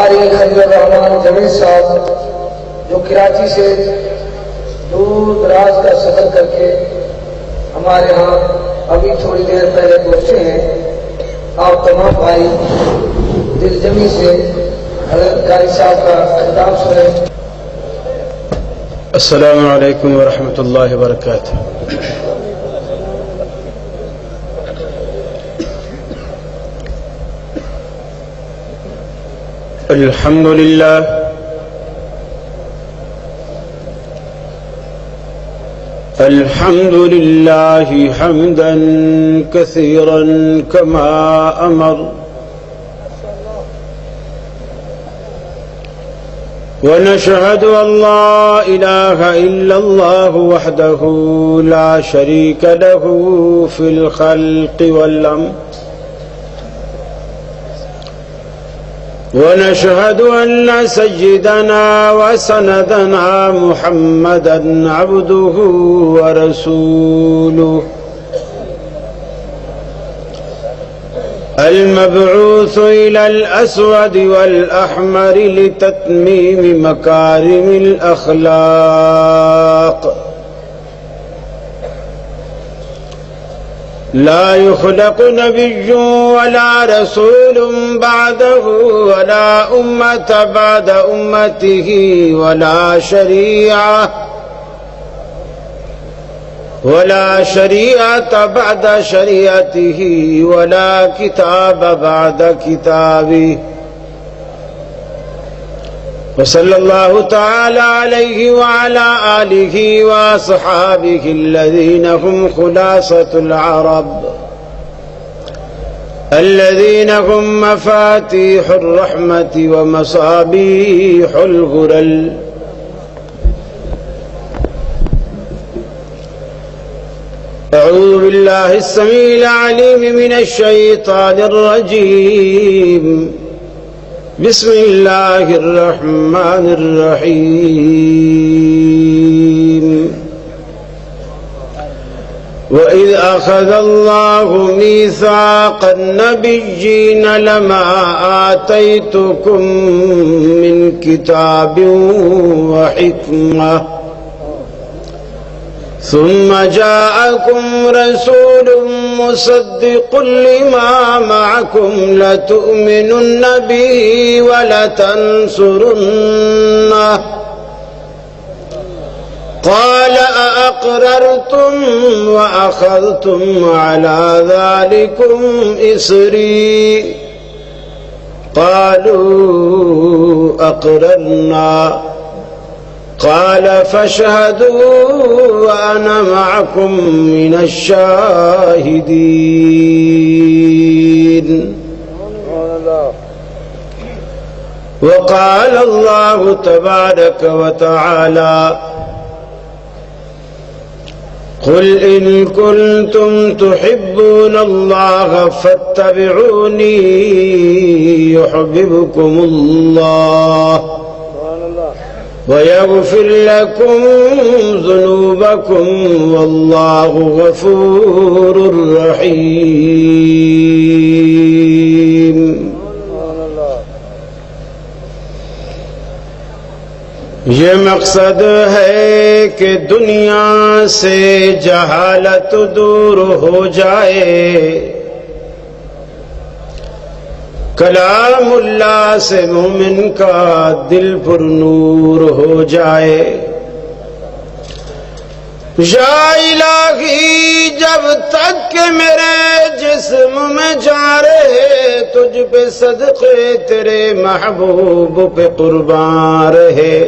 خلیل الرحمان جمیل صاحب جو کراچی سے دور دراز کا سفر کر کے ہمارے ہاں ابھی تھوڑی دیر پہلے پہنچے ہیں، آپ تمام بھائی دل جمی سے حضرت قاری صاحب کا خطاب سنیں۔ السلام علیکم ورحمۃ اللہ وبرکاتہ۔ الحمد للہ الحمد للہ حمدا کثیرا کما امر، ونشهد ان لا اله الا الله وحده لا شريك له في الخلق والامر، ونشهد أن سيدنا وسندنا محمدا عبده ورسوله المبعوث إلى الأسود والأحمر لتتميم مكارم الأخلاق، لا يخلق نبي ولا رسول بعده ولا أمة بعد أمته ولا شريعة بعد شريعته ولا كتاب بعد كتابه، وصلى الله تعالى عليه وعلى آله وأصحابه الذين هم خلاصة العرب، الذين هم مفاتيح الرحمة ومصابيح الغرل، أعوذ بالله السميع العليم من الشيطان الرجيم، بسم الله الرحمن الرحيم، وإذ أخذ الله ميثاق النبيين لما آتيتكم من كتاب وحكمة ثم جاءكم رسول مصدق لما معكم لتؤمنن به ولتنصرنه، قال أأقررتم وأخذتم على ذلكم إصري، قالوا أقررنا، قال فاشهدوا وأنا معكم من الشاهدين، وقال الله تبارك وتعالى قل إن كنتم تحبون الله فاتبعوني يحببكم الله ويغفر لكم ذنوبكم والله غفور رحيم۔ یہ مقصد ہے کہ دنیا سے جہالت دور ہو جائے، کلام اللہ سے مومن کا دل پر نور ہو جائے۔ یا الہی جب تک کہ میرے جسم میں جان رہے، تجھ پہ صدقے تیرے محبوب پہ قربان رہے،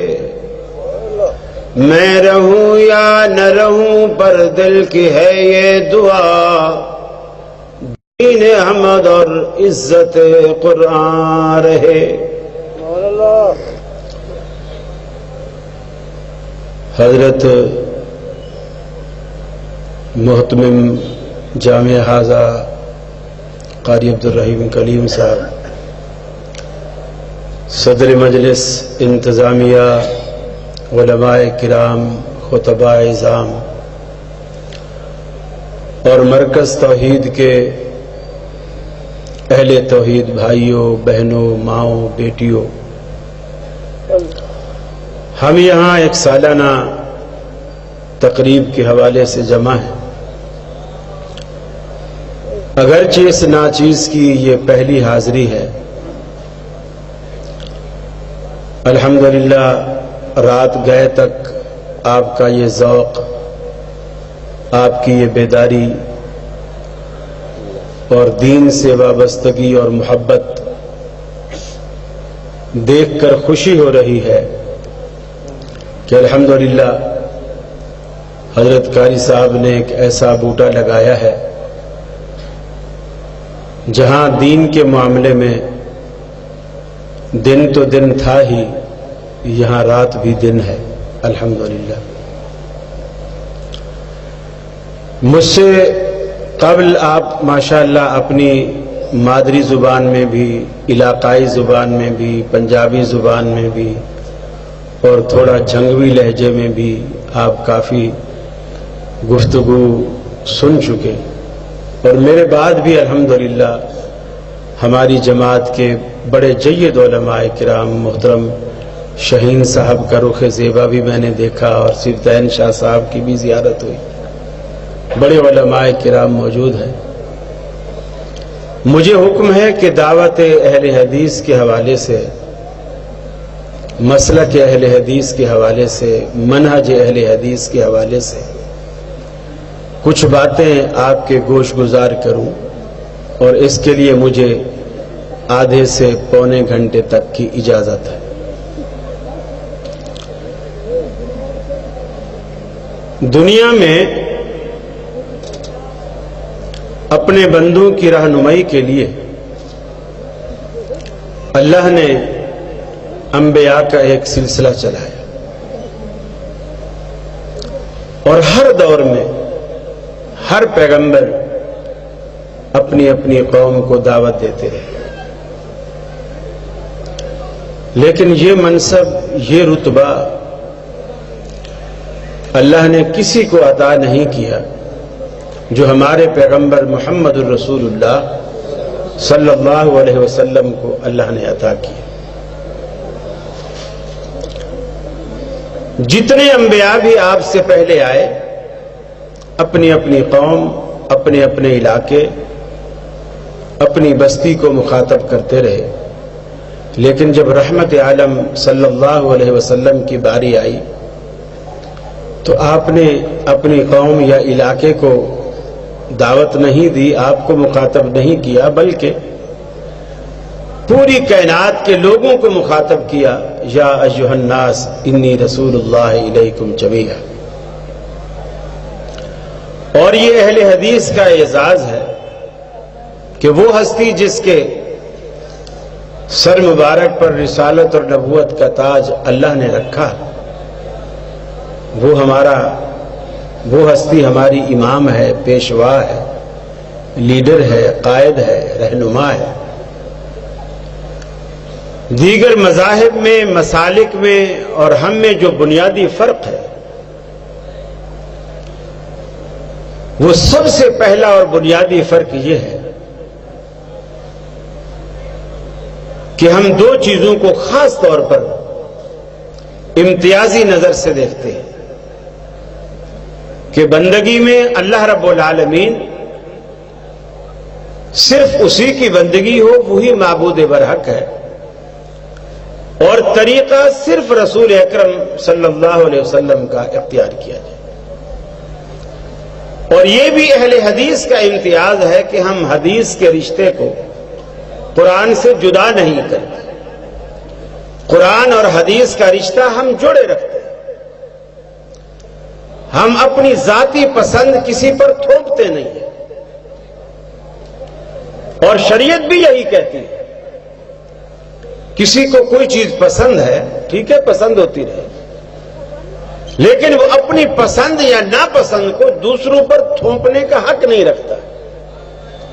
میں رہوں یا نہ رہوں پر دل کی ہے یہ دعا، دین احمد اور عزت قرآن رہے۔ حضرت محتمم جامع حاضہ قاری عبدالرحیم کلیم صاحب، صدر مجلس انتظامیہ، علماء کرام، خطباء اعظام اور مرکز توحید کے اہل توحید بھائیوں، بہنوں، ماؤں، بیٹیوں، ہم یہاں ایک سالانہ تقریب کے حوالے سے جمع ہیں. اگرچہ اس ناچیز کی یہ پہلی حاضری ہے. الحمدللہ رات گئے تک آپ کا یہ ذوق، آپ کی یہ بیداری اور دین سے وابستگی اور محبت دیکھ کر خوشی ہو رہی ہے کہ الحمدللہ حضرت قاری صاحب نے ایک ایسا بوٹا لگایا ہے جہاں دین کے معاملے میں دن تو دن تھا ہی، یہاں رات بھی دن ہے. الحمدللہ. مجھ سے قبل آپ ماشاءاللہ اپنی مادری زبان میں بھی، علاقائی زبان میں بھی، پنجابی زبان میں بھی اور تھوڑا جھنگوی لہجے میں بھی آپ کافی گفتگو سن چکے، اور میرے بعد بھی الحمدللہ ہماری جماعت کے بڑے جید علماء کرام، محترم شہین صاحب کا رخ زیبا بھی میں نے دیکھا، اور صفتین شاہ صاحب کی بھی زیارت ہوئی. بڑے علماء کرام موجود ہیں. مجھے حکم ہے کہ دعوت اہل حدیث کے حوالے سے، مسلک اہل حدیث کے حوالے سے، منہج اہل حدیث کے حوالے سے کچھ باتیں آپ کے گوش گزار کروں، اور اس کے لیے مجھے آدھے سے پونے گھنٹے تک کی اجازت ہے. دنیا میں اپنے بندوں کی رہنمائی کے لیے اللہ نے انبیاء کا ایک سلسلہ چلایا، اور ہر دور میں ہر پیغمبر اپنی اپنی قوم کو دعوت دیتے رہے. لیکن یہ منصب، یہ رتبہ اللہ نے کسی کو عطا نہیں کیا جو ہمارے پیغمبر محمد الرسول اللہ صلی اللہ علیہ وسلم کو اللہ نے عطا کیا. جتنے انبیاء بھی آپ سے پہلے آئے، اپنی اپنی قوم، اپنے اپنے علاقے، اپنی بستی کو مخاطب کرتے رہے. لیکن جب رحمت عالم صلی اللہ علیہ وسلم کی باری آئی تو آپ نے اپنی قوم یا علاقے کو دعوت نہیں دی، آپ کو مخاطب نہیں کیا، بلکہ پوری کائنات کے لوگوں کو مخاطب کیا. یا ایھا الناس انی رسول اللہ الیکم جمیعا. اور یہ اہل حدیث کا اعزاز ہے کہ وہ ہستی جس کے سر مبارک پر رسالت اور نبوت کا تاج اللہ نے رکھا، وہ ہستی ہماری امام ہے، پیشوا ہے، لیڈر ہے، قائد ہے، رہنما ہے. دیگر مذاہب میں، مسالک میں اور ہم میں جو بنیادی فرق ہے، وہ سب سے پہلا اور بنیادی فرق یہ ہے کہ ہم دو چیزوں کو خاص طور پر امتیازی نظر سے دیکھتے ہیں کہ بندگی میں اللہ رب العالمین صرف اسی کی بندگی ہو، وہی معبود برحق ہے، اور طریقہ صرف رسول اکرم صلی اللہ علیہ وسلم کا اختیار کیا جائے. اور یہ بھی اہل حدیث کا امتیاز ہے کہ ہم حدیث کے رشتے کو قرآن سے جدا نہیں کرتے. قرآن اور حدیث کا رشتہ ہم جوڑے رکھتے ہیں. ہم اپنی ذاتی پسند کسی پر تھوپتے نہیں ہیں، اور شریعت بھی یہی کہتی ہے. کسی کو کوئی چیز پسند ہے، ٹھیک ہے، پسند ہوتی رہے، لیکن وہ اپنی پسند یا ناپسند کو دوسروں پر تھوپنے کا حق نہیں رکھتا.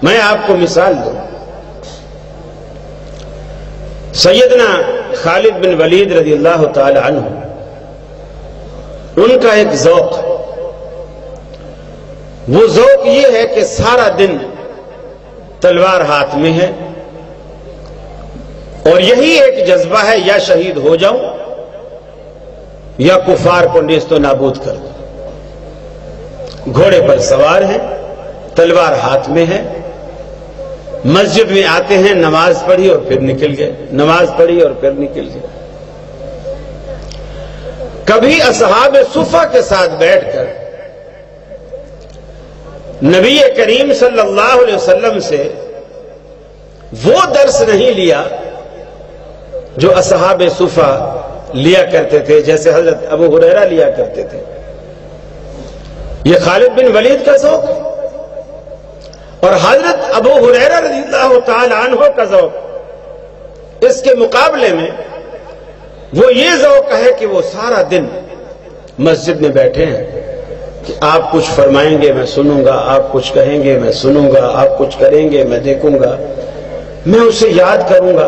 میں آپ کو مثال دوں. سیدنا خالد بن ولید رضی اللہ تعالی عنہ، ان کا ایک ذوق ہے. وہ ذوق یہ ہے کہ سارا دن تلوار ہاتھ میں ہے، اور یہی ایک جذبہ ہے، یا شہید ہو جاؤں یا کفار کو نیست و نابود کر دو. گھوڑے پر سوار ہیں، تلوار ہاتھ میں ہے، مسجد میں آتے ہیں، نماز پڑھی اور پھر نکل گئے، نماز پڑھی اور پھر نکل گئے. کبھی اصحاب صفہ کے ساتھ بیٹھ کر نبی کریم صلی اللہ علیہ وسلم سے وہ درس نہیں لیا جو اصحاب صفہ لیا کرتے تھے، جیسے حضرت ابو ہریرہ لیا کرتے تھے. یہ خالد بن ولید کا ذوق ہے، اور حضرت ابو ہریرہ رضی اللہ تعالی عنہ کا ذوق اس کے مقابلے میں وہ یہ ذوق ہے کہ وہ سارا دن مسجد میں بیٹھے ہیں کہ آپ کچھ فرمائیں گے میں سنوں گا، آپ کچھ کہیں گے میں سنوں گا، آپ کچھ کریں گے میں دیکھوں گا، میں اسے یاد کروں گا.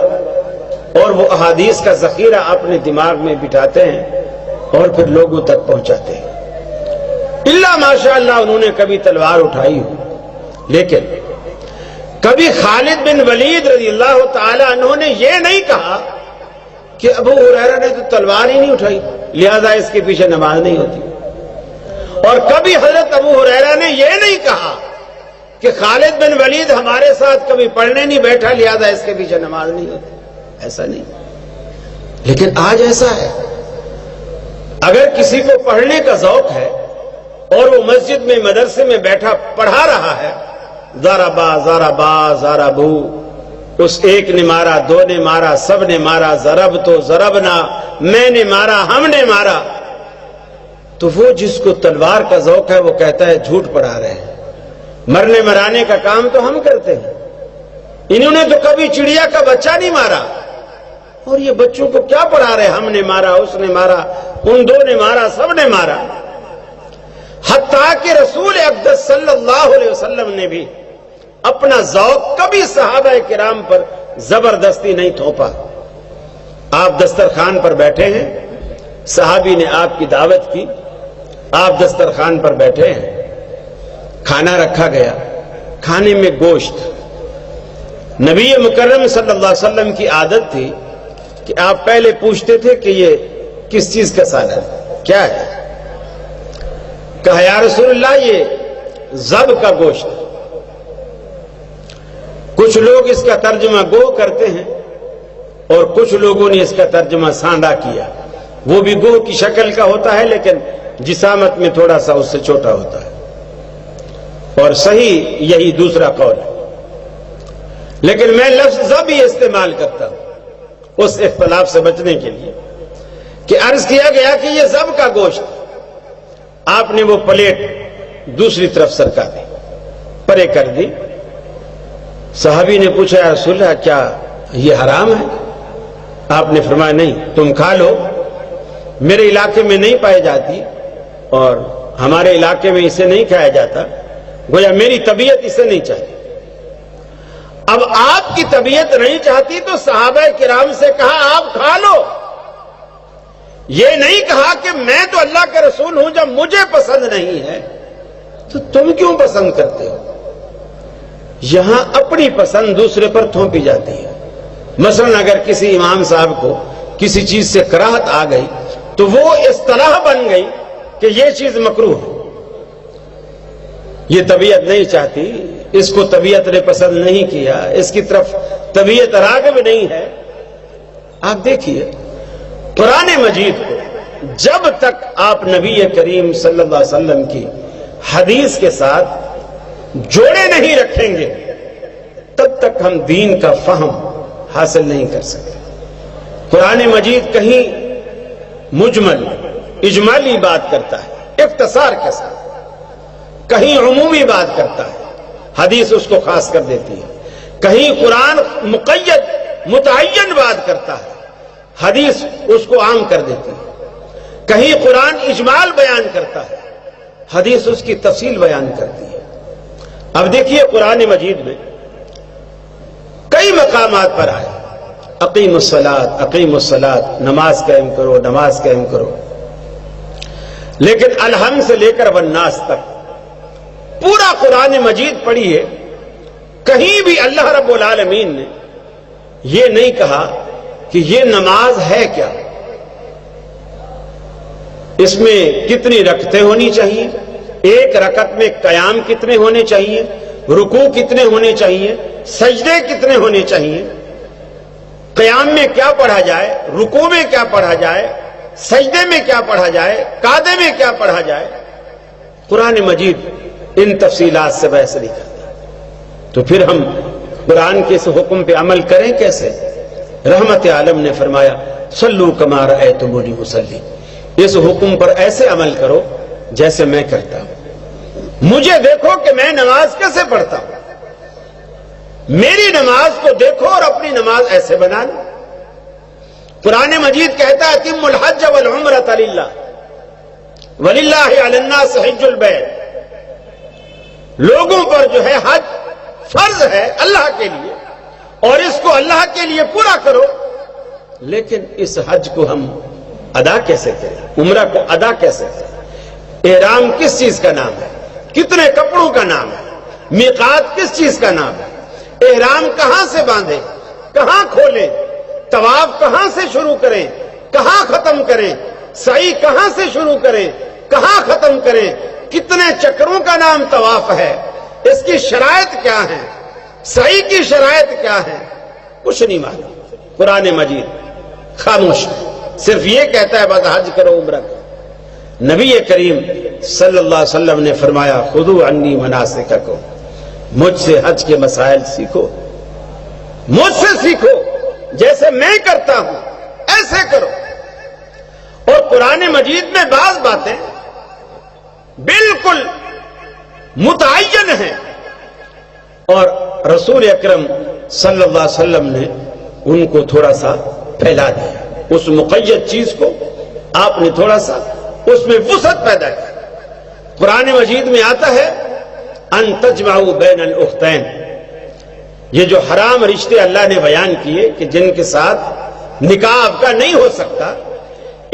اور وہ احادیث کا ذخیرہ اپنے دماغ میں بٹھاتے ہیں اور پھر لوگوں تک پہنچاتے ہیں. اللہ ماشاءاللہ انہوں نے کبھی تلوار اٹھائی ہو، لیکن کبھی خالد بن ولید رضی اللہ تعالی عنہ نے یہ نہیں کہا کہ ابو ہریرہ نے تو تلوار ہی نہیں اٹھائی لہذا اس کے پیچھے نماز نہیں ہوتی. اور کبھی حضرت ابو ہریرہ نے یہ نہیں کہا کہ خالد بن ولید ہمارے ساتھ کبھی پڑھنے نہیں بیٹھا لہذا اس کے پیچھے نماز نہیں ہوتی. ایسا نہیں. لیکن آج ایسا ہے، اگر کسی کو پڑھنے کا ذوق ہے اور وہ مسجد میں مدرسے میں بیٹھا پڑھا رہا ہے، ضربا ضربا ضربو، اس ایک نے مارا، دو نے مارا، سب نے مارا، ضرب تو ضربنا، میں نے مارا، ہم نے مارا، تو وہ جس کو تلوار کا ذوق ہے وہ کہتا ہے جھوٹ پڑھا رہے ہیں. مرنے مرانے کا کام تو ہم کرتے ہیں، انہوں نے تو کبھی چڑیا کا بچہ نہیں مارا، اور یہ بچوں کو کیا پڑھا رہے، ہم نے مارا، اس نے مارا، ان دو نے مارا، سب نے مارا. حتیٰ کہ رسول اقدس صلی اللہ علیہ وسلم نے بھی اپنا ذوق کبھی صحابہ کرام پر زبردستی نہیں تھوپا. آپ دسترخوان پر بیٹھے ہیں، صحابی نے آپ کی دعوت کی، آپ دسترخوان پر بیٹھے ہیں، کھانا رکھا گیا، کھانے میں گوشت. نبی مکرم صلی اللہ علیہ وسلم کی عادت تھی کہ آپ پہلے پوچھتے تھے کہ یہ کس چیز کا سالن کیا ہے. کہا یا رسول اللہ یہ ذب کا گوشت. کچھ لوگ اس کا ترجمہ گو کرتے ہیں اور کچھ لوگوں نے اس کا ترجمہ سانڈا کیا. وہ بھی گو کی شکل کا ہوتا ہے لیکن جسامت میں تھوڑا سا اس سے چھوٹا ہوتا ہے، اور صحیح یہی دوسرا قول ہے. لیکن میں لفظ ذب ہی استعمال کرتا ہوں اس اختلاف سے بچنے کے لیے کہ عرض کیا گیا کہ یہ ذب کا گوشت. آپ نے وہ پلیٹ دوسری طرف سرکا دی، پرے کر دی. صحابی نے پوچھا یا رسول اللہ کیا یہ حرام ہے؟ آپ نے فرمایا نہیں، تم کھا لو، میرے علاقے میں نہیں پائی جاتی اور ہمارے علاقے میں اسے نہیں کھایا جاتا، گویا میری طبیعت اسے نہیں چاہتی. اب آپ کی طبیعت نہیں چاہتی تو صحابہ کرام سے کہا آپ کھا لو. یہ نہیں کہا کہ میں تو اللہ کے رسول ہوں، جب مجھے پسند نہیں ہے تو تم کیوں پسند کرتے ہو. یہاں اپنی پسند دوسرے پر تھوپی جاتی ہے. مثلا اگر کسی امام صاحب کو کسی چیز سے کراہت آ گئی تو وہ اصطلاح بن گئی کہ یہ چیز مکروہ ہے. یہ طبیعت نہیں چاہتی، اس کو طبیعت نے پسند نہیں کیا، اس کی طرف طبیعت راغب نہیں ہے. آپ دیکھیے قرآن مجید کو جب تک آپ نبی کریم صلی اللہ علیہ وسلم کی حدیث کے ساتھ جوڑے نہیں رکھیں گے تب تک ہم دین کا فہم حاصل نہیں کر سکتے. قرآن مجید کہیں مجمل اجمالی بات کرتا ہے اختصار کے ساتھ، کہیں عمومی بات کرتا ہے، حدیث اس کو خاص کر دیتی ہے. کہیں قرآن مقید متعین بات کرتا ہے، حدیث اس کو عام کر دیتی ہے. کہیں قرآن اجمال بیان کرتا ہے، حدیث اس کی تفصیل بیان کرتی ہے. اب دیکھیے قرآن مجید میں کئی مقامات پر آئے اقیم الصلاۃ اقیم الصلاۃ، نماز قائم کرو نماز قائم کرو. لیکن الحم سے لے کر والناس تک پورا قرآن مجید پڑھیے، کہیں بھی اللہ رب العالمین نے یہ نہیں کہا کہ یہ نماز ہے کیا. اس میں کتنی رکعتیں ہونی چاہیے، ایک رکعت میں قیام کتنے ہونے چاہیے، رکوع کتنے ہونے چاہیے، سجدے کتنے ہونے چاہیے، قیام میں کیا پڑھا جائے، رکوع میں کیا پڑھا جائے، سجدے میں کیا پڑھا جائے، قعدے میں کیا پڑھا جائے، قرآن مجید ان تفصیلات سے بحث نہیں کرتا۔ تو پھر ہم قرآن کے اس حکم پہ عمل کریں کیسے؟ رحمت عالم نے فرمایا صلو کما رأیتمونی اصلی، اس حکم پر ایسے عمل کرو جیسے میں کرتا ہوں، مجھے دیکھو کہ میں نماز کیسے پڑھتا ہوں، میری نماز کو دیکھو اور اپنی نماز ایسے بنا لو۔ قرآن مجید کہتا ہے اتم الحج والعمرۃ للہ وللہ علی الناس حج البیت، لوگوں پر جو ہے حج فرض ہے اللہ کے لیے، اور اس کو اللہ کے لیے پورا کرو۔ لیکن اس حج کو ہم ادا کیسے کریں، عمرہ کو ادا کیسے کریں؟ احرام کس چیز کا نام ہے، کتنے کپڑوں کا نام ہے، میقات کس چیز کا نام ہے، احرام کہاں سے باندھیں، کہاں کھولیں، طواف کہاں سے شروع کریں، کہاں ختم کریں، سعی کہاں سے شروع کریں، کہاں ختم کریں، کتنے چکروں کا نام طواف ہے، اس کی شرائط کیا ہے، سعی کی شرائط کیا ہے، کچھ نہیں معلوم۔ قرآن مجید خاموش ہے، صرف یہ کہتا ہے بس حج کرو، عمرہ کرو۔ نبی کریم صلی اللہ علیہ وسلم نے فرمایا خذوا عنی مناسککم، مجھ سے حج کے مسائل سیکھو، مجھ سے سیکھو، جیسے میں کرتا ہوں ایسے کرو۔ اور قرآن مجید میں بعض باتیں بالکل متعین ہیں، اور رسول اکرم صلی اللہ علیہ وسلم نے ان کو تھوڑا سا پھیلا دیا، اس مقید چیز کو آپ نے تھوڑا سا اس میں وسعت پیدا کی۔ قرآن مجید میں آتا ہے ان تجمعوا بین الاختین، یہ جو حرام رشتے اللہ نے بیان کیے کہ جن کے ساتھ نکاح آپ کا نہیں ہو سکتا،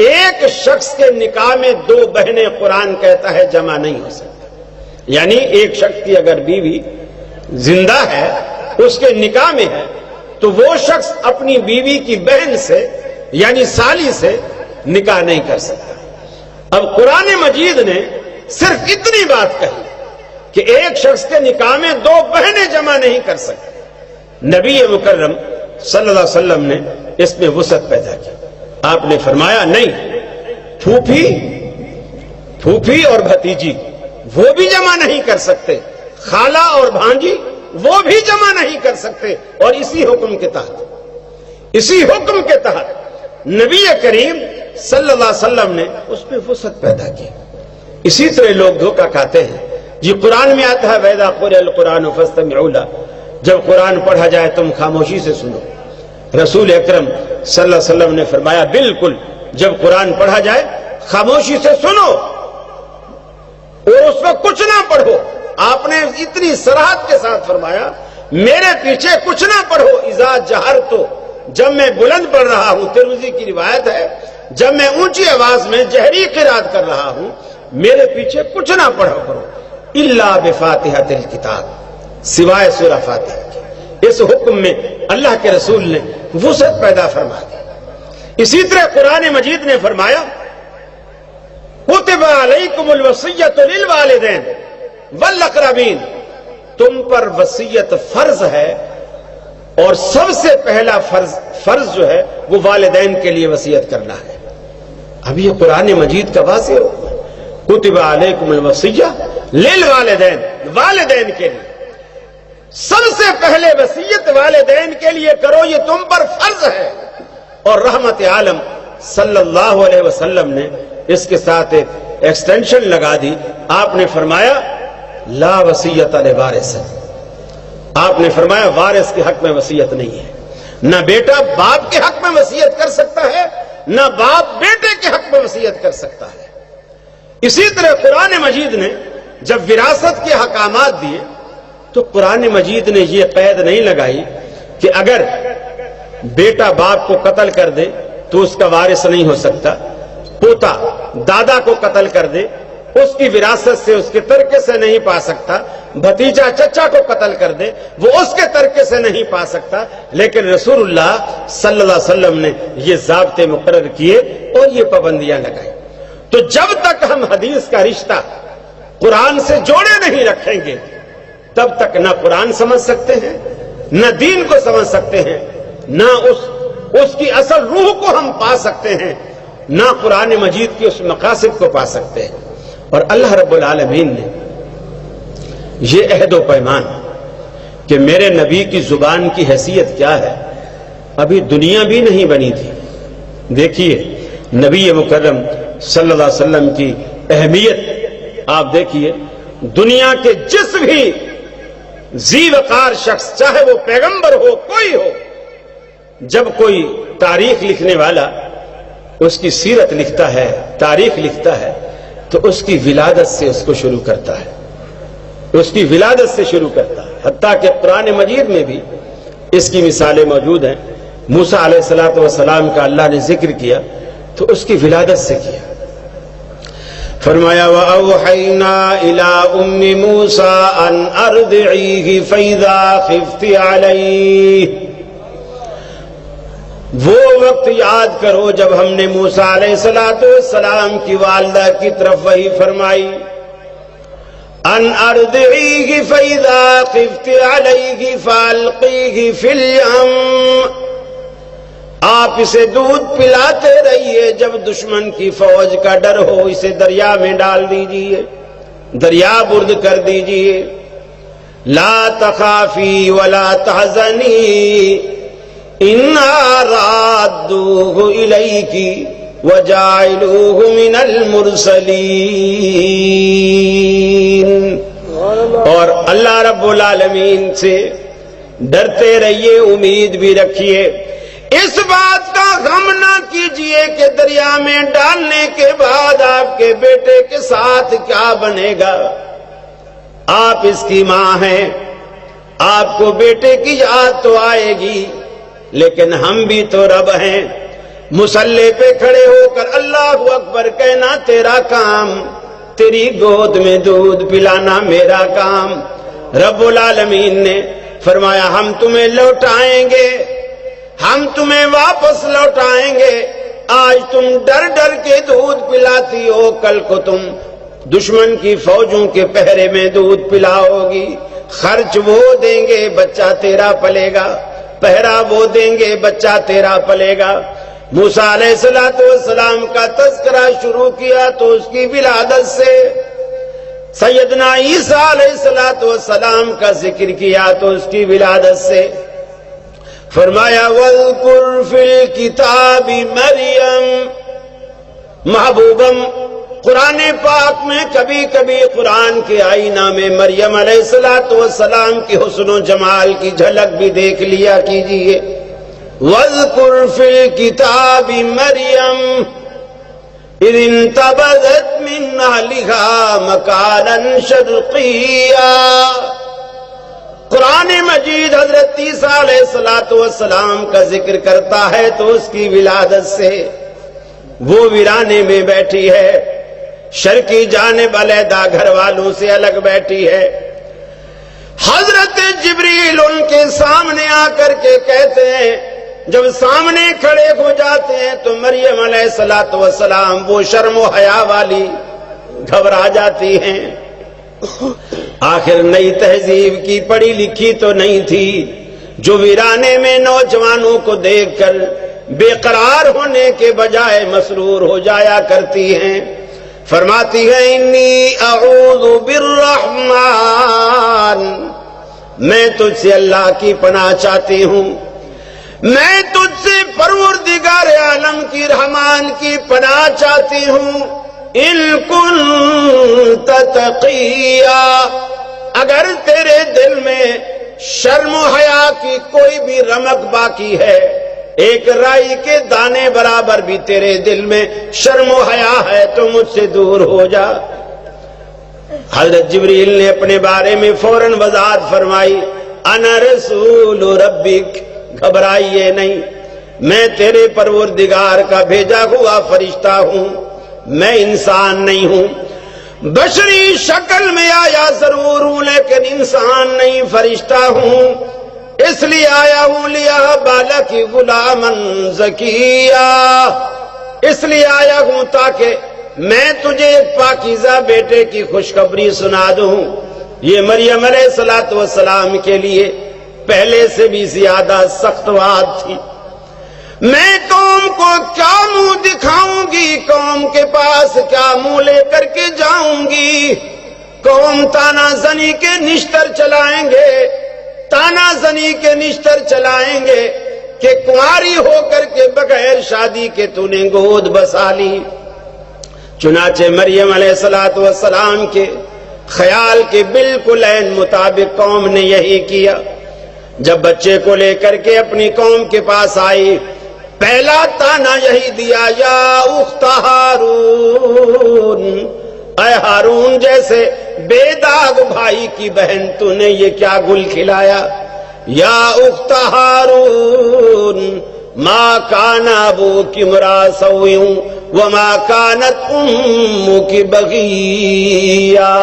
ایک شخص کے نکاح میں دو بہنیں قرآن کہتا ہے جمع نہیں ہو سکتا۔ یعنی ایک شخص کی اگر بیوی زندہ ہے، اس کے نکاح میں ہے، تو وہ شخص اپنی بیوی کی بہن سے یعنی سالی سے نکاح نہیں کر سکتا۔ اب قرآن مجید نے صرف اتنی بات کہی کہ ایک شخص کے نکاح میں دو بہنیں جمع نہیں کر سکتے۔ نبی مکرم صلی اللہ علیہ وسلم نے اس میں وسعت پیدا کی، آپ نے فرمایا نہیں، پھوپھی اور بھتیجی وہ بھی جمع نہیں کر سکتے، خالہ اور بھانجی وہ بھی جمع نہیں کر سکتے۔ اور اسی حکم کے تحت نبی کریم صلی اللہ علیہ وسلم نے اس پہ وسعت پیدا کی۔ اسی طرح لوگ دھوکہ کھاتے ہیں، جی قرآن میں آتا ہے وَإِذَا قُرِئَ الْقُرْآنُ فَاسْتَمِعُوا لَهُ، جب قرآن پڑھا جائے تم خاموشی سے سنو۔ رسول اکرم صلی اللہ علیہ وسلم نے فرمایا بالکل، جب قرآن پڑھا جائے خاموشی سے سنو اور اس میں کچھ نہ پڑھو۔ آپ نے اتنی صراحت کے ساتھ فرمایا میرے پیچھے کچھ نہ پڑھو، اذا جہرت، جب میں بلند پڑھ رہا ہوں، ترمذی کی روایت ہے، جب میں اونچی آواز میں جہری قرات کر رہا ہوں میرے پیچھے کچھ نہ پڑھو کرو، الا بفاتحۃ الکتاب، سوائے سورہ فاتحہ کے۔ اس حکم میں اللہ کے رسول نے وسعت پیدا فرما دی۔ اسی طرح قرآن مجید نے فرمایا کتب علیکم الوصیۃ للوالدین والاقربین، تم پر وصیت فرض ہے، اور سب سے پہلا فرض جو ہے وہ والدین کے لیے وصیت کرنا ہے۔ اب یہ قرآن مجید کا واضح حکم ہے، کتب علیکم الوصیۃ للوالدین، والدین کے لیے سب سے پہلے وصیت والدین کے لیے کرو، یہ تم پر فرض ہے۔ اور رحمت عالم صلی اللہ علیہ وسلم نے اس کے ساتھ ایک ایکسٹینشن لگا دی، آپ نے فرمایا لا وصیت لوارث، آپ نے فرمایا وارث کے حق میں وصیت نہیں ہے، نہ بیٹا باپ کے حق میں وصیت کر سکتا ہے، نہ باپ بیٹے کے حق میں وصیت کر سکتا ہے۔ اسی طرح قرآن مجید نے جب وراثت کے احکامات دیے تو قرآن مجید نے یہ قید نہیں لگائی کہ اگر بیٹا باپ کو قتل کر دے تو اس کا وارث نہیں ہو سکتا، پوتا دادا کو قتل کر دے اس کی وراثت سے اس کے ترکے سے نہیں پا سکتا، بھتیجا چچا کو قتل کر دے وہ اس کے ترکے سے نہیں پا سکتا۔ لیکن رسول اللہ صلی اللہ علیہ وسلم نے یہ ضابطے مقرر کیے اور یہ پابندیاں لگائی۔ تو جب تک ہم حدیث کا رشتہ قرآن سے جوڑے نہیں رکھیں گے تب تک نہ قرآن سمجھ سکتے ہیں، نہ دین کو سمجھ سکتے ہیں، نہ اس کی اصل روح کو ہم پا سکتے ہیں، نہ قرآن مجید کے اس مقاصد کو پا سکتے ہیں۔ اور اللہ رب العالمین نے یہ عہد و پیمان کہ میرے نبی کی زبان کی حیثیت کیا ہے، ابھی دنیا بھی نہیں بنی تھی۔ دیکھیے نبی مکرم صلی اللہ علیہ وسلم کی اہمیت آپ دیکھیے، دنیا کے جس بھی ذی وقار شخص، چاہے وہ پیغمبر ہو کوئی ہو، جب کوئی تاریخ لکھنے والا اس کی سیرت لکھتا ہے، تاریخ لکھتا ہے، تو اس کی ولادت سے اس کو شروع کرتا ہے، اس کی ولادت سے شروع کرتا ہے۔ حتیٰ کہ قرآن مجید میں بھی اس کی مثالیں موجود ہیں۔ موسیٰ علیہ السلام کا اللہ نے ذکر کیا تو اس کی ولادت سے کیا، فرمایا وَأَوْحَيْنَا إِلَىٰ أُمِّ مُوسَىٰ أَنْ أَرْضِعِيهِ فَإِذَا خِفْتِ عَلَيْهِ۔ وہ وقت یاد کرو جب ہم نے موسیٰ علیہ السلام کی والدہ کی طرف وحی فرمائی، ان ارضعیہ فاذا خفت علیہ فالقیہ فی الیم، آپ اسے دودھ پلاتے رہیے، جب دشمن کی فوج کا ڈر ہو اسے دریا میں ڈال دیجئے، دریا برد کر دیجئے، لا تخافی ولا تحزنی انا رادوہ الیکی وجاعلوہ من المرسلین۔ اور اللہ رب العالمین سے ڈرتے رہیے، امید بھی رکھیے، اس بات کا غم نہ کیجئے کہ دریا میں ڈالنے کے بعد آپ کے بیٹے کے ساتھ کیا بنے گا۔ آپ اس کی ماں ہیں، آپ کو بیٹے کی یاد تو آئے گی، لیکن ہم بھی تو رب ہیں۔ مصلی پہ کھڑے ہو کر اللہ اکبر کہنا تیرا کام، تیری گود میں دودھ پلانا میرا کام۔ رب العالمین نے فرمایا ہم تمہیں لوٹائیں گے، ہم تمہیں واپس لوٹائیں گے۔ آج تم ڈر ڈر کے دودھ پلاتی ہو، کل کو تم دشمن کی فوجوں کے پہرے میں دودھ پلاؤ گی۔ خرچ وہ دیں گے، بچہ تیرا پلے گا، پہرا وہ دیں گے، بچہ تیرا پلے گا۔ موسیٰ علیہ السلام کا تذکرہ شروع کیا تو اس کی ولادت سے، سیدنا عیسیٰ علیہ السلام کا ذکر کیا تو اس کی ولادت سے، فرمایا وَاذْكُرْ فِي الْكِتَابِ مَرْيَمَ۔ محبوبم قرآن پاک میں کبھی کبھی قرآن کے آئینہ میں مریم علیہ السلام کی حسن و جمال کی جھلک بھی دیکھ لیا کیجئے۔ وَاذْكُرْ فِي الْكِتَابِ مَرْيَمَ إِذِ انتَبَذَتْ مِنْ أَهْلِهَا مَكَانًا شَرْقِيًّا۔ قرآن مجید حضرت عیسیٰ علیہ السلام کا ذکر کرتا ہے تو اس کی ولادت سے، وہ ویرانے میں بیٹھی ہے، شرقی جانب علیحدہ گھر والوں سے الگ بیٹھی ہے۔ حضرت جبریل ان کے سامنے آ کر کے کہتے ہیں، جب سامنے کھڑے ہو جاتے ہیں تو مریم علیہ السلام وہ شرم و حیا والی گھبرا جاتی ہیں۔ آخر نئی تہذیب کی پڑھی لکھی تو نہیں تھی، جو ویرانے میں نوجوانوں کو دیکھ کر بے قرار ہونے کے بجائے مسرور ہو جایا کرتی ہیں۔ فرماتی ہے انی اعوذ بالرحمن، میں تجھ سے اللہ کی پناہ چاہتی ہوں، میں تجھ سے پروردگار عالم کی رحمان کی پناہ چاہتی ہوں۔ ان کنت تقیا، اگر تیرے دل میں شرم و حیا کی کوئی بھی رمق باقی ہے، ایک رائی کے دانے برابر بھی تیرے دل میں شرم و حیا ہے تو مجھ سے دور ہو جا۔ حضرت جبریل نے اپنے بارے میں فوراً وضاحت فرمائی، انا رسول ربک، گھبرائیے نہیں، میں تیرے پروردگار کا بھیجا ہوا فرشتہ ہوں، میں انسان نہیں ہوں، بشری شکل میں آیا ضرور ہوں لیکن انسان نہیں، فرشتہ ہوں، اس لیے آیا ہوں لیا بالک غلامن زکیہ، اس لیے آیا ہوں تاکہ میں تجھے ایک پاکیزہ بیٹے کی خوشخبری سنا دوں. یہ مریم علیہ السلام کے لیے پہلے سے بھی زیادہ سخت بات تھی. میں قوم کو کیا منہ دکھاؤں گی، قوم کے پاس کیا منہ لے کر کے جاؤں گی. قوم تانا زنی کے نشتر چلائیں گے، تانا زنی کے نشتر چلائیں گے کہ کنواری ہو کر کے بغیر شادی کے تو نے گود بسا لی. چنانچہ مریم علیہ السلام کے خیال کے بالکل عین مطابق قوم نے یہی کیا. جب بچے کو لے کر کے اپنی قوم کے پاس آئی، پہلا تانا یہی دیا، یا اخت ہارون، اے ہارون جیسے بے داغ بھائی کی بہن، تو نے یہ کیا گل کھلایا. یا اخت ہارون ما کان ابوک امرا سوء وما کانت امک بغیا.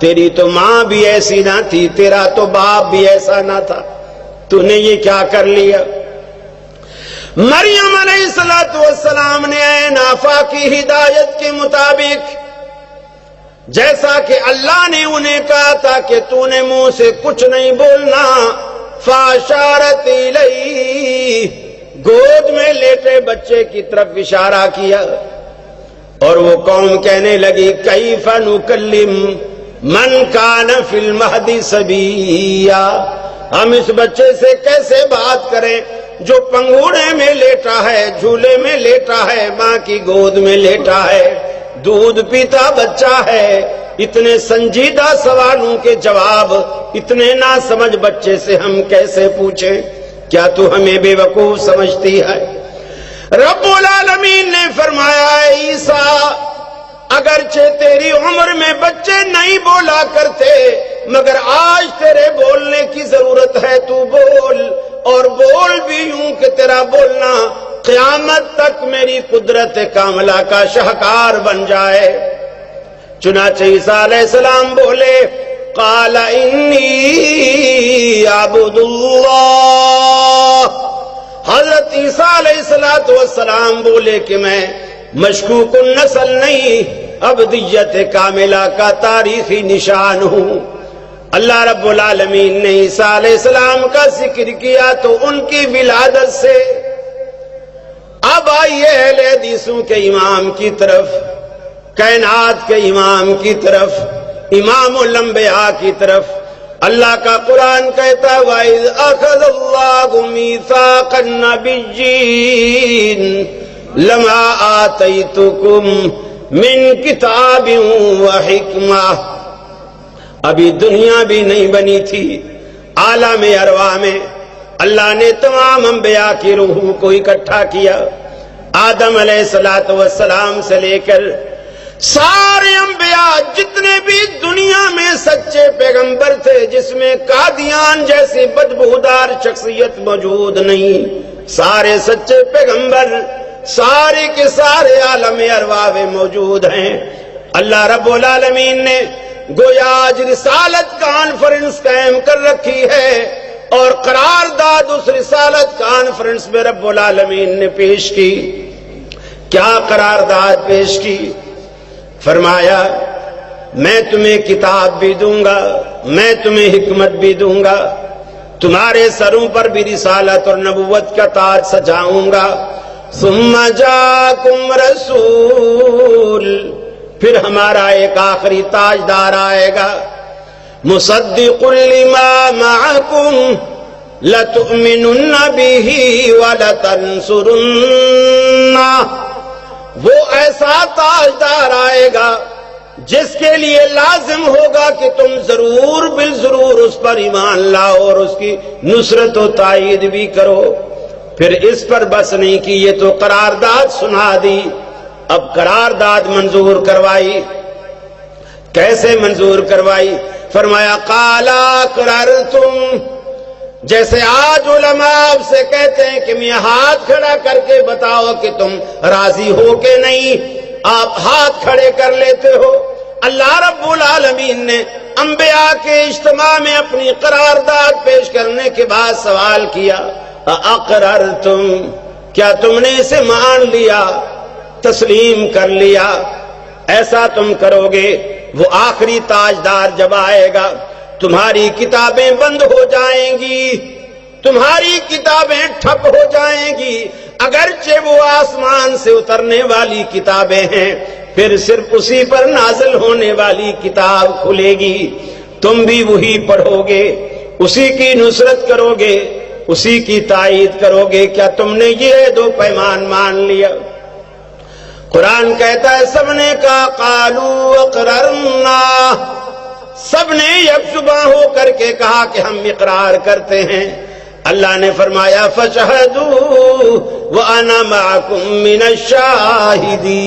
تیری تو ماں بھی ایسی نہ تھی، تیرا تو باپ بھی ایسا نہ تھا، تو نے یہ کیا کر لیا. مریم علیہ السلام نے عین آفاقی ہدایت کے مطابق، جیسا کہ اللہ نے انہیں کہا تھا کہ تو نے منہ سے کچھ نہیں بولنا، فاشارت الیہ، گود میں لیٹے بچے کی طرف اشارہ کیا. اور وہ قوم کہنے لگی کیف نکلم من کان فی المہد صبیا، ہم اس بچے سے کیسے بات کریں جو پنگوڑے میں لیٹا ہے، جھولے میں لیٹا ہے، ماں کی گود میں لیٹا ہے، دودھ پیتا بچہ ہے. اتنے سنجیدہ سوالوں کے جواب اتنے نہ سمجھ بچے سے ہم کیسے پوچھیں؟ کیا تو ہمیں بے وقوف سمجھتی ہے؟ رب العالمین نے فرمایا، اے عیسیٰ، اگرچہ تیری عمر میں بچے نہیں بولا کرتے، مگر آج تیرے بولنے کی ضرورت ہے، تو بول، اور بول بھی یوں کہ تیرا بولنا قیامت تک میری قدرت کاملہ کا شاہکار بن جائے. چنانچہ عیسیٰ علیہ السلام بولے، قال انی اعبد اللہ. حضرت عیسیٰ علیہ السلام بولے کہ میں مشکوک النسل نہیں، ابدیت کاملہ کا تاریخی نشان ہوں. اللہ رب العالمین نے عیسیٰ علیہ السلام کا ذکر کیا تو ان کی ولادت سے. اب آئیے اہل حدیثوں کے امام کی طرف، کائنات کے امام کی طرف، امام الانبیاء کی طرف. اللہ کا قرآن کہتا ہے وَإِذْ أَخَذَ اللَّهُ مِيثَاقَ النَّبِيِّينَ لَمَا آتَيْتُكُم مِّن كِتَابٍ وَحِكْمَةٍ. ابھی دنیا بھی نہیں بنی تھی، عالم ارواح میں اللہ نے تمام انبیاء کی روحوں کو اکٹھا کیا. آدم علیہ السلام سے لے کر سارے انبیاء جتنے بھی دنیا میں سچے پیغمبر تھے، جس میں قادیان جیسی بدبودار شخصیت موجود نہیں، سارے سچے پیغمبر سارے کے سارے عالم ارواح میں موجود ہیں. اللہ رب العالمین نے گویا آج رسالت کانفرنس قائم کر رکھی ہے، اور قرارداد اس رسالت کانفرنس میں رب العالمین نے پیش کی. کیا قرارداد پیش کی؟ فرمایا میں تمہیں کتاب بھی دوں گا، میں تمہیں حکمت بھی دوں گا، تمہارے سروں پر بھی رسالت اور نبوت کا تاج سجاؤں گا. ثم جاءکم رسول، پھر ہمارا ایک آخری تاجدار آئے گا. مصدق لما معکم لتؤمنن به ولتنصرنہ. وہ ایسا تاجدار آئے گا جس کے لیے لازم ہوگا کہ تم ضرور بالضرور اس پر ایمان لاؤ اور اس کی نصرت و تائید بھی کرو. پھر اس پر بس نہیں کی، یہ تو قرارداد سنا دی، اب قرارداد منظور کروائی. کیسے منظور کروائی؟ فرمایا قال اقررتم. جیسے آج علماء آپ سے کہتے ہیں کہ میں ہاتھ کھڑا کر کے بتاؤ کہ تم راضی ہو کہ نہیں، آپ ہاتھ کھڑے کر لیتے ہو. اللہ رب العالمین نے انبیاء کے اجتماع میں اپنی قرارداد پیش کرنے کے بعد سوال کیا، اقررتم، کیا تم نے اسے مان لیا، تسلیم کر لیا؟ ایسا تم کرو گے وہ آخری تاجدار جب آئے گا تمہاری کتابیں بند ہو جائیں گی، تمہاری کتابیں ٹھپ ہو جائیں گی، اگرچہ وہ آسمان سے اترنے والی کتابیں ہیں، پھر صرف اسی پر نازل ہونے والی کتاب کھلے گی، تم بھی وہی پڑھو گے، اسی کی نصرت کرو گے، اسی کی تائید کرو گے۔ کیا تم نے یہ دو پیمان مان لیا؟ قرآن کہتا ہے سب نے کہا قالوا اقررنا، سب نے یکسباں ہو کر کے کہا کہ ہم اقرار کرتے ہیں۔ اللہ نے فرمایا فشہدوا وانا معکم من الشاہدین،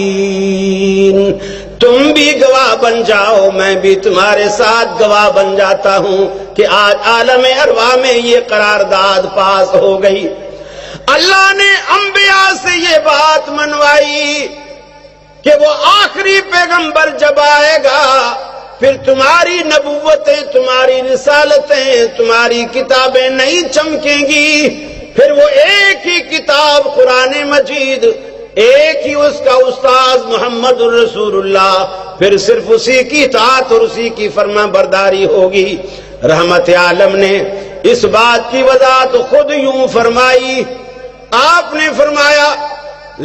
تم بھی گواہ بن جاؤ، میں بھی تمہارے ساتھ گواہ بن جاتا ہوں کہ آج عالم ارواح میں یہ قرارداد پاس ہو گئی۔ اللہ نے انبیاء سے یہ بات منوائی کہ وہ آخری پیغمبر جب آئے گا پھر تمہاری نبوتیں، تمہاری رسالتیں، تمہاری کتابیں نہیں چمکیں گی، پھر وہ ایک ہی کتاب قرآن مجید، ایک ہی اس کا استاذ محمد الرسول اللہ، پھر صرف اسی کی اطاعت اور اسی کی فرما برداری ہوگی۔ رحمت عالم نے اس بات کی وضاحت خود یوں فرمائی، آپ نے فرمایا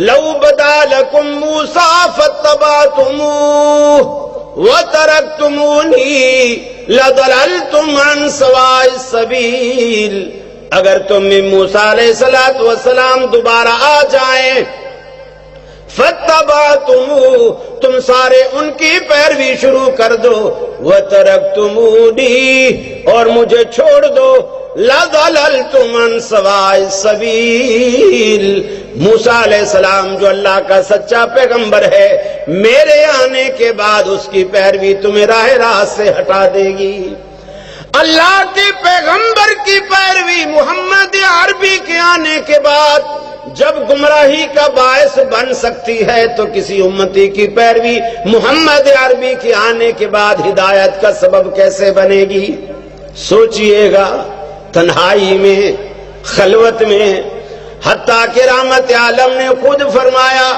لو بدا لکم موسیٰ فاتبعتموہ وَتَرَكْتُمُونِي لَضَلَلْتُمْ عَنْ سَوَاءِ السَّبِيلِ، اگر تم میں موسیٰ علیہ السلام دوبارہ آ جائیں، فَاتَّبَعْتُمُوهُ، تم سارے ان کی پیروی شروع کر دو، وَتَرَكْتُمُونِي، اور مجھے چھوڑ دو، لَضَلَلْتُمْ عَنْ سَوَاءِ السَّبِيلِ، موسیٰ علیہ السلام جو اللہ کا سچا پیغمبر ہے، میرے آنے کے بعد اس کی پیروی تمہیں راہ راست سے ہٹا دے گی۔ اللہ کے پیغمبر کی پیروی محمد عربی کے آنے کے بعد جب گمراہی کا باعث بن سکتی ہے تو کسی امتی کی پیروی محمد عربی کے آنے کے بعد ہدایت کا سبب کیسے بنے گی؟ سوچئے گا، تنہائی میں، خلوت میں، حتیٰ کہ رحمت عالم نے خود فرمایا،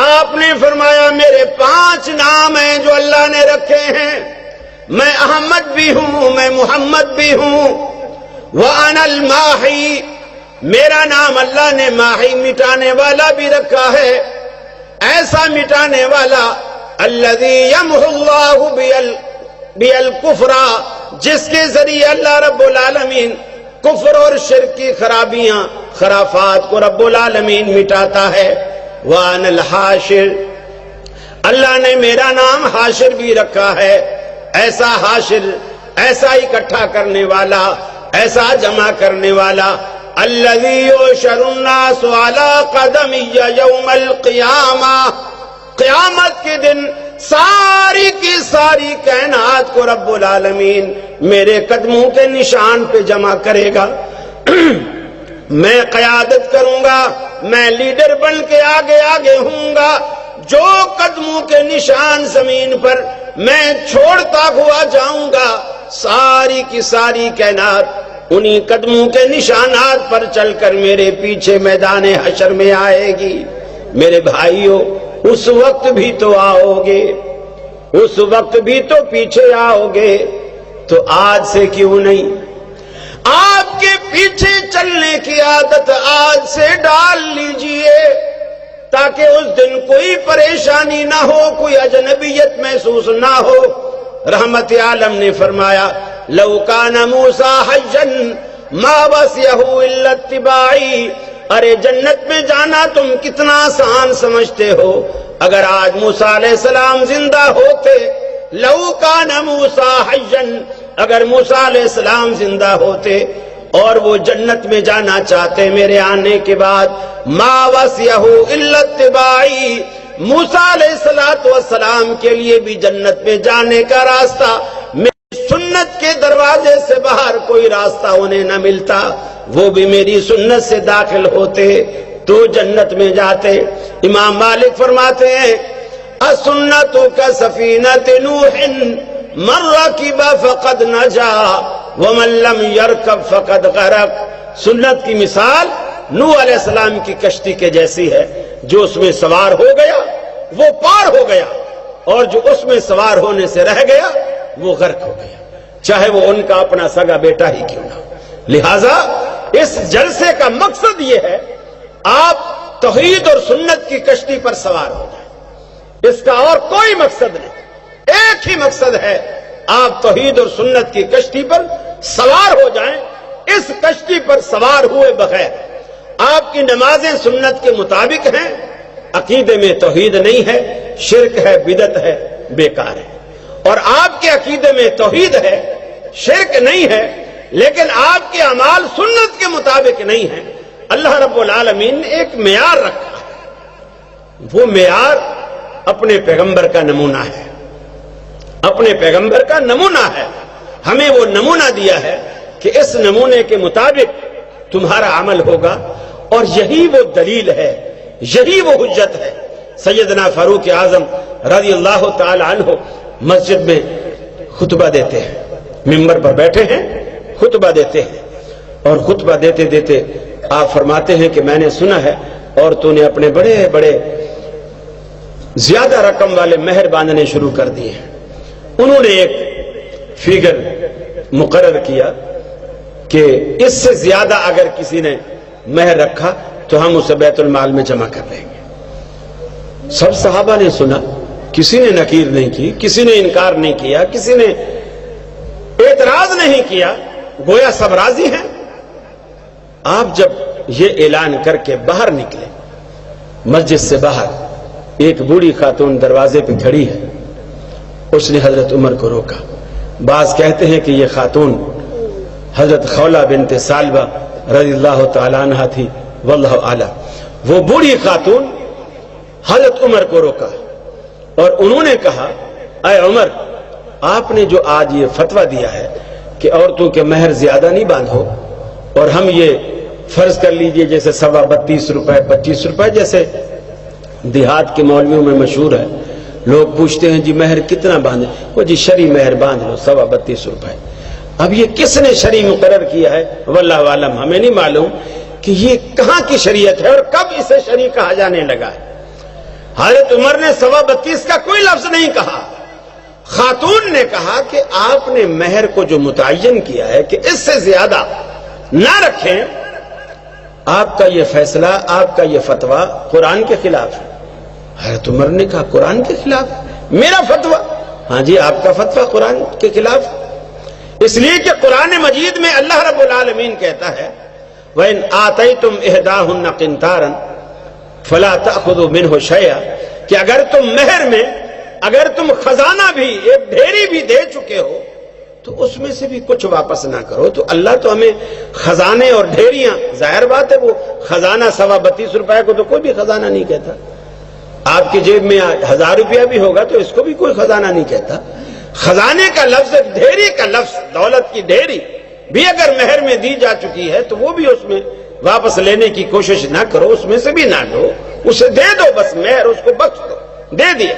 آپ نے فرمایا میرے 5 نام ہیں جو اللہ نے رکھے ہیں، میں احمد بھی ہوں، میں محمد بھی ہوں، وَأَنَا الْمَاحِي، میرا نام اللہ نے ماحی مٹانے والا بھی رکھا ہے، ایسا مٹانے والا الذی یمحو اللہ بالکفر، جس کے ذریعے اللہ رب العالمین کفر اور شرک کی خرابیاں، خرافات کو رب العالمین مٹاتا ہے۔ وَأَنَا الْحَاشِرُ، اللہ نے میرا نام حاشر بھی رکھا ہے، ایسا حاشر، ایسا اکٹھا کرنے والا، ایسا جمع کرنے والا، الذی یحشر الناس علی قدمی یوم القیامہ، قیامت کے دن ساری کی ساری کائنات کو رب العالمین میرے قدموں کے نشان پہ جمع کرے گا۔ میں قیادت کروں گا، میں لیڈر بن کے آگے آگے ہوں گا، جو قدموں کے نشان زمین پر میں چھوڑتا ہوا جاؤں گا، ساری کی ساری کائنات انہی قدموں کے نشانات پر چل کر میرے پیچھے میدان حشر میں آئے گی۔ میرے بھائیوں، اس وقت بھی تو آؤ گے، اس وقت بھی تو پیچھے آؤ گے، تو آج سے کیوں نہیں آپ کے پیچھے چلنے کی عادت آج سے ڈال لیجئے، تاکہ اس دن کوئی پریشانی نہ ہو، کوئی اجنبیت محسوس نہ ہو۔ رحمت عالم نے فرمایا لو کان موسیٰ حیا ما وسعہ الا اتباعی، ارے جنت میں جانا تم کتنا آسان سمجھتے ہو، اگر آج موسیٰ علیہ السلام زندہ ہوتے، لو کان موسیٰ حیا، اگر موسیٰ علیہ السلام زندہ ہوتے اور وہ جنت میں جانا چاہتے میرے آنے کے بعد، ما وسعہ الا اتباعی، موسیٰ علیہ السلام کے لیے بھی جنت میں جانے کا راستہ میری سنت کے دروازے سے باہر کوئی راستہ انہیں نہ ملتا، وہ بھی میری سنت سے داخل ہوتے تو جنت میں جاتے۔ امام مالک فرماتے ہیں السنت کسفینۃ نوح من رکب فقد نجا ومن لم یرکب فقد غرق، سنت کی مثال نوح علیہ السلام کی کشتی کے جیسی ہے، جو اس میں سوار ہو گیا وہ پار ہو گیا، اور جو اس میں سوار ہونے سے رہ گیا وہ غرق ہو گیا، چاہے وہ ان کا اپنا سگا بیٹا ہی کیوں نہ۔ لہذا اس جلسے کا مقصد یہ ہے آپ توحید اور سنت کی کشتی پر سوار ہو جائیں، اس کا اور کوئی مقصد نہیں، ایک ہی مقصد ہے، آپ توحید اور سنت کی کشتی پر سوار ہو جائیں۔ اس کشتی پر سوار ہوئے بغیر آپ کی نمازیں سنت کے مطابق ہیں، عقیدے میں توحید نہیں ہے، شرک ہے، بدعت ہے، بیکار ہے، اور آپ کے عقیدے میں توحید ہے، شرک نہیں ہے، لیکن آپ کے اعمال سنت کے مطابق نہیں ہیں، اللہ رب العالمین نے ایک معیار رکھا ہے، وہ معیار اپنے پیغمبر کا نمونہ ہے، اپنے پیغمبر کا نمونہ ہے، ہمیں وہ نمونہ دیا ہے کہ اس نمونے کے مطابق تمہارا عمل ہوگا، اور یہی وہ دلیل ہے، یہی وہ حجت ہے۔ سیدنا فاروق اعظم رضی اللہ تعالی عنہ مسجد میں خطبہ دیتے ہیں، ممبر پر بیٹھے ہیں، خطبہ دیتے ہیں، اور خطبہ دیتے دیتے آپ فرماتے ہیں کہ میں نے سنا ہے اور تو نے اپنے بڑے بڑے زیادہ رقم والے مہر باندھنے شروع کر دیے ہیں۔ انہوں نے ایک فگر مقرر کیا کہ اس سے زیادہ اگر کسی نے مہر رکھا تو ہم اسے بیت المال میں جمع کر لیں گے۔ سب صحابہ نے سنا، کسی نے نکیر نہیں کی، کسی نے انکار نہیں کیا، کسی نے اعتراض نہیں کیا، گویا سب راضی ہیں۔ آپ جب یہ اعلان کر کے باہر نکلے، مسجد سے باہر ایک بوڑھی خاتون دروازے پہ کھڑی ہے، اس نے حضرت عمر کو روکا۔ بعض کہتے ہیں کہ یہ خاتون حضرت خولہ بنت سالبہ رضی اللہ تعالی عنہ تھی، واللہ اعلم۔ وہ بوڑھی خاتون حضرت عمر کو روکا اور انہوں نے کہا، اے عمر، آپ نے جو آج یہ فتویٰ دیا ہے کہ عورتوں کے مہر زیادہ نہیں باندھو، اور ہم یہ فرض کر لیجئے جیسے 32.25 روپے 25 روپے جیسے دیہات کے مولویوں میں مشہور ہے، لوگ پوچھتے ہیں جی مہر کتنا باندھیں، وہ جی شرعی مہر باندھ لو 32.25 روپے۔ اب یہ کس نے شرعی مقرر کیا ہے واللہ عالم، ہمیں نہیں معلوم کہ یہ کہاں کی شریعت ہے اور کب اسے شرعی کہا جانے لگا ہے۔ حضرت عمر نے 32.25 کا کوئی لفظ نہیں کہا، خاتون نے کہا کہ آپ نے مہر کو جو متعین کیا ہے کہ اس سے زیادہ نہ رکھیں، آپ کا یہ فیصلہ، آپ کا یہ فتویٰ قرآن کے خلاف ہے۔ حضرت عمر نے کہا قرآن کے خلاف؟ میرا فتویٰ؟ ہاں جی، آپ کا فتویٰ قرآن کے خلاف، اس لیے کہ قرآن مجید میں اللہ رب العالمین کہتا ہے وَإِنْ آتَيْتُمْ إِحْدَاهُنَّ قِنْطَارًا فَلَا تَأْخُذُوا مِنْهُ شَيْئًا، کہ اگر تم مہر میں اگر تم خزانہ بھی ایک ڈھیری بھی دے چکے ہو تو اس میں سے بھی کچھ واپس نہ کرو۔ تو اللہ تو ہمیں خزانے اور ڈھیریاں، ظاہر بات ہے وہ خزانہ 32.25 روپے کو تو کوئی بھی خزانہ نہیں کہتا، آپ کی جیب میں 1000 روپیہ بھی ہوگا تو اس کو بھی کوئی خزانہ نہیں کہتا۔ خزانے کا لفظ، ڈھیری کا لفظ، دولت کی ڈھیری بھی اگر مہر میں دی جا چکی ہے تو وہ بھی اس میں واپس لینے کی کوشش نہ کرو، اس میں سے بھی نہ لو، اسے دے دو، بس مہر اس کو بخش دو، دے دیا۔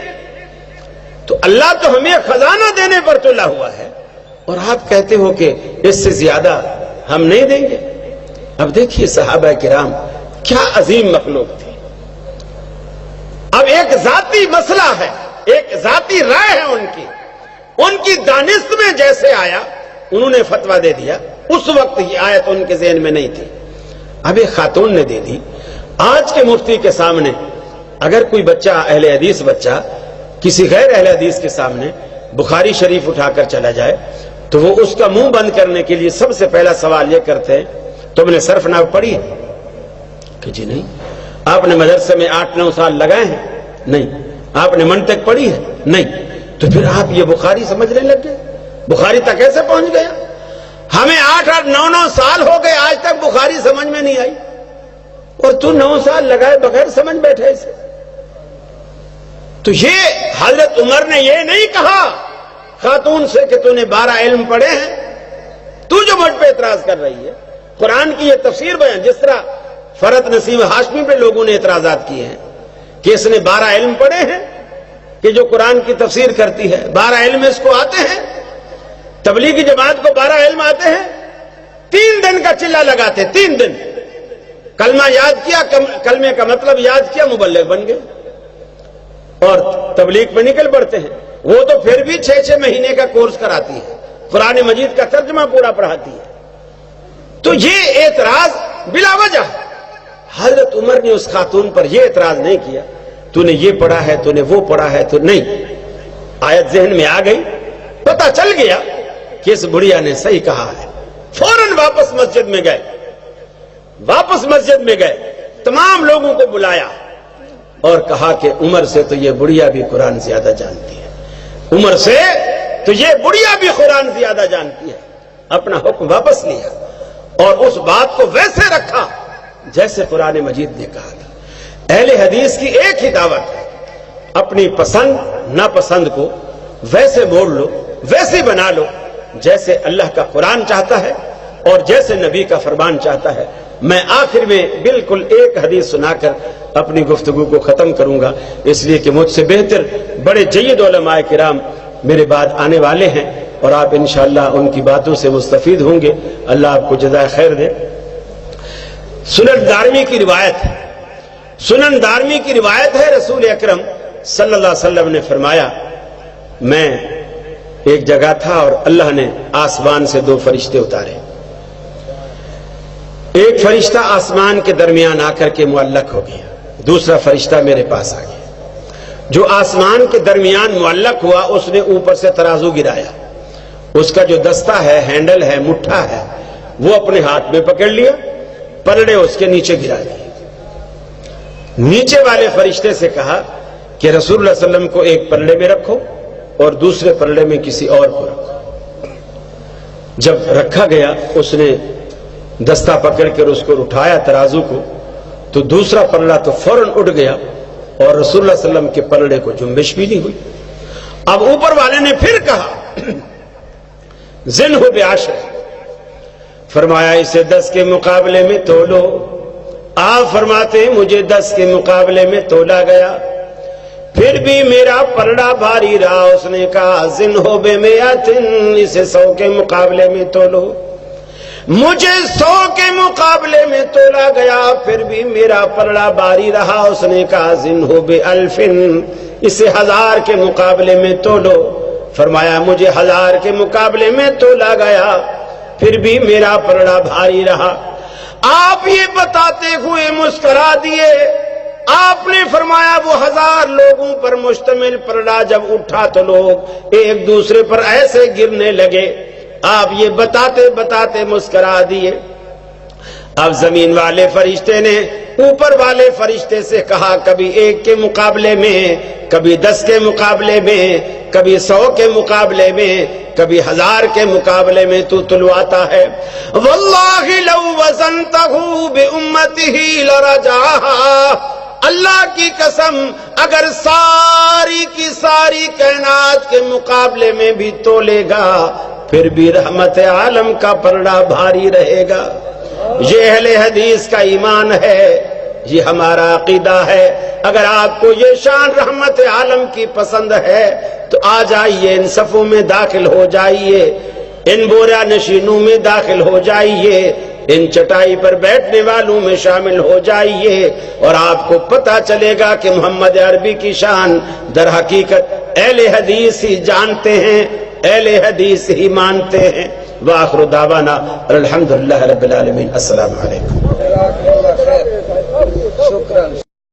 تو اللہ تو ہمیں خزانہ دینے پر تلا ہوا ہے، اور آپ کہتے ہو کہ اس سے زیادہ ہم نہیں دیں گے۔ اب دیکھیے صحابہ کرام کیا عظیم مخلوق تھی۔ اب ایک ذاتی مسئلہ ہے، ایک ذاتی رائے ہے ان کی دانست میں جیسے آیا انہوں نے فتویٰ دے دیا، اس وقت یہ آیت ان کے ذہن میں نہیں تھی، اب ایک خاتون نے دے دی۔ آج کے مفتی کے سامنے اگر کوئی بچہ، اہل حدیث بچہ، کسی غیر اہل حدیث کے سامنے بخاری شریف اٹھا کر چلا جائے تو وہ اس کا منہ بند کرنے کے لیے سب سے پہلا سوال یہ کرتے ہیں تم نے صرف نحو پڑھی ہے؟ کہ جی نہیں۔ آپ نے مدرسے میں 8-9 سال لگائے ہیں؟ نہیں۔ آپ نے منطق پڑھی ہے؟ نہیں۔ تو پھر آپ یہ بخاری سمجھنے لگ گئے؟ بخاری تک کیسے پہنچ گیا؟ ہمیں 8-9 سال ہو گئے آج تک بخاری سمجھ میں نہیں آئی، اور تو 9 سال لگائے بغیر سمجھ بیٹھے اسے۔ تو یہ حضرت عمر نے یہ نہیں کہا خاتون سے کہ تو نے 12 علم پڑھے ہیں، تو جو مجھ پہ اعتراض کر رہی ہے۔ قرآن کی یہ تفسیر بیان، جس طرح فرت نسیم ہاشمی پہ لوگوں نے اعتراضات کیے ہیں کہ اس نے 12 علم پڑھے ہیں کہ جو قرآن کی تفسیر کرتی ہے، 12 علم اس کو آتے ہیں، تبلیغی جماعت کو 12 علم آتے ہیں، 3 دن کا چلہ لگاتے، 3 دن کلمہ یاد کیا، کلمے کا مطلب یاد کیا، مبلغ بن گئے۔ اور تبلیغ پہ نکل پڑتے ہیں. وہ تو پھر بھی 6 مہینے کا کورس کراتی ہے, قرآن مجید کا ترجمہ پورا پڑھاتی ہے. تو یہ اعتراض بلا وجہ. حضرت عمر نے اس خاتون پر یہ اعتراض نہیں کیا تو نے یہ پڑھا ہے, تو نے وہ پڑھا ہے, تو نہیں. آیت ذہن میں آ گئی, پتہ چل گیا کہ اس بڑھیا نے صحیح کہا ہے. فوراً واپس مسجد میں گئے, تمام لوگوں کو بلایا اور کہا کہ عمر سے تو یہ بڑھیا بھی قرآن زیادہ جانتی ہے, عمر سے تو یہ بڑھیا بھی قرآن زیادہ جانتی ہے. اپنا حکم واپس لیا اور اس بات کو ویسے رکھا جیسے قرآن مجید نے کہا تھا. اہل حدیث کی ایک ہی دعوت ہے, اپنی پسند ناپسند کو ویسے موڑ لو, ویسے بنا لو جیسے اللہ کا قرآن چاہتا ہے اور جیسے نبی کا فرمان چاہتا ہے. میں آخر میں بالکل ایک حدیث سنا کر اپنی گفتگو کو ختم کروں گا, اس لیے کہ مجھ سے بہتر بڑے جید علماء کرام میرے بعد آنے والے ہیں اور آپ انشاءاللہ ان کی باتوں سے مستفید ہوں گے. اللہ آپ کو جزائے خیر دے. سنن دارمی کی روایت ہے, رسول اکرم صلی اللہ علیہ وسلم نے فرمایا, میں ایک جگہ تھا اور اللہ نے آسمان سے 2 فرشتے اتارے. ایک فرشتہ آسمان کے درمیان آ کر کے معلق ہو گیا, دوسرا فرشتہ میرے پاس آ گیا. جو آسمان کے درمیان معلق ہوا اس نے اوپر سے ترازو گرایا, اس کا جو دستہ ہے, ہینڈل ہے, مٹھا ہے, وہ اپنے ہاتھ میں پکڑ لیا, پلڑے اس کے نیچے گرا دیے. نیچے والے فرشتے سے کہا کہ رسول اللہ صلی اللہ علیہ وسلم کو ایک پلڑے میں رکھو اور دوسرے پلڑے میں کسی اور کو رکھو. جب رکھا گیا اس نے دستہ پکڑ کر اس کو اٹھایا ترازو کو, تو دوسرا پلڑا تو فوراً اٹھ گیا اور رسول اللہ صلی اللہ علیہ وسلم کے پلڑے کو جنبش بھی نہیں ہوئی. اب اوپر والے نے پھر کہا زن ہو بعشر, فرمایا اسے 10 کے مقابلے میں تولو. آپ فرماتے ہیں مجھے 10 کے مقابلے میں تولا گیا, پھر بھی میرا پلڑا بھاری رہا. اس نے کہا زن ہو بے میاتن, اسے 100 کے مقابلے میں تولو. مجھے 100 کے مقابلے میں تولا گیا, پھر بھی میرا پلڑا بھاری رہا. اس نے کہا زن ہو بے الفن, اسے 1000 کے مقابلے میں تولو. فرمایا مجھے 1000 کے مقابلے میں تولا گیا, پھر بھی میرا پلڑا بھاری رہا. آپ یہ بتاتے ہوئے مسکرا دیے. آپ نے فرمایا وہ 1000 لوگوں پر مشتمل پلڑا جب اٹھا تو لوگ ایک دوسرے پر ایسے گرنے لگے. آپ یہ بتاتے بتاتے مسکرا دیے. اب زمین والے فرشتے نے اوپر والے فرشتے سے کہا, کبھی 1 کے مقابلے میں, کبھی 10 کے مقابلے میں, کبھی 100 کے مقابلے میں, کبھی 1000 کے مقابلے میں تو تلواتا ہے. واللہ لو وزنتہ بامتہ لرجعہا, اللہ کی قسم اگر ساری کی ساری کائنات کے مقابلے میں بھی تولے گا پھر بھی رحمت عالم کا پلڑا بھاری رہے گا. یہ اہل حدیث کا ایمان ہے, یہ ہمارا عقیدہ ہے. اگر آپ کو یہ شان رحمت عالم کی پسند ہے تو آ جائیے, ان صفوں میں داخل ہو جائیے, ان بورا نشینوں میں داخل ہو جائیے, ان چٹائی پر بیٹھنے والوں میں شامل ہو جائیے, اور آپ کو پتہ چلے گا کہ محمد عربی کی شان در حقیقت اہل حدیث ہی جانتے ہیں, اہل حدیث ہی مانتے ہیں. وآخر دعوانا الحمدللہ رب العالمین. السلام علیکم. شکرا.